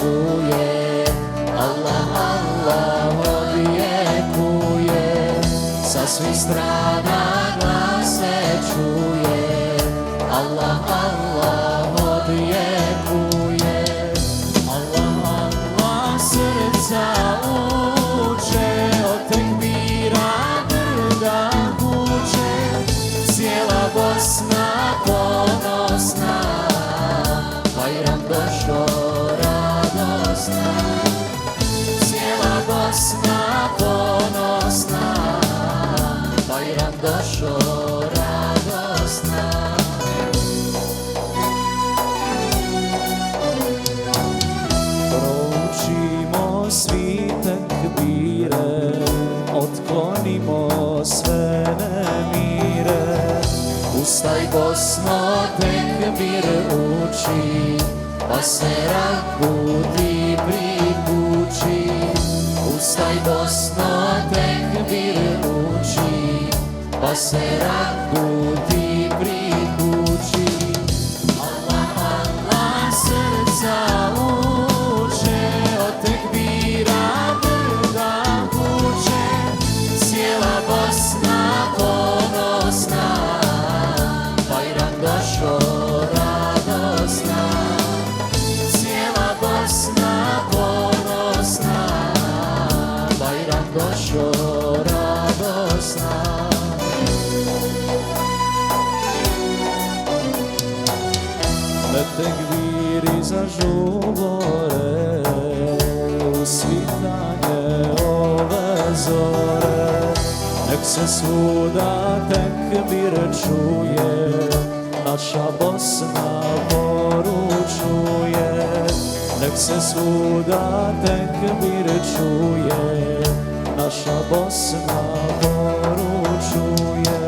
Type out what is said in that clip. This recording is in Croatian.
čuje, Allah, Allah odjekuje, sa svih strana glas se čuje, Allah, Allah odjekuje, Allah, Allah srca uče, od tekbira brda vuče, cijela Bosna ponosna, Bajram došo radosna, cijela Bosna ponosna, Bajram došo radosna. Proučimo svi tekbire, otklonimo sve nemire. Ustaj Bosno, tekbir uči, pa se Rahbuti priključi. Ustaj Bosno, tekbir uči, pa se Rahbuti priključi. Allah, Allah srca uče, od tekbira brda vuče, cijela Bosna ponosna, Bajram došo radosna, cijela Bosna ponosna, Bajram došo radosna. Tekbiri zažubore, usvitanje ove zore. Nek se svuda tekbir čuje, naša Bosna poručuje. Nek se svuda tekbir čuje, naša Bosna poručuje.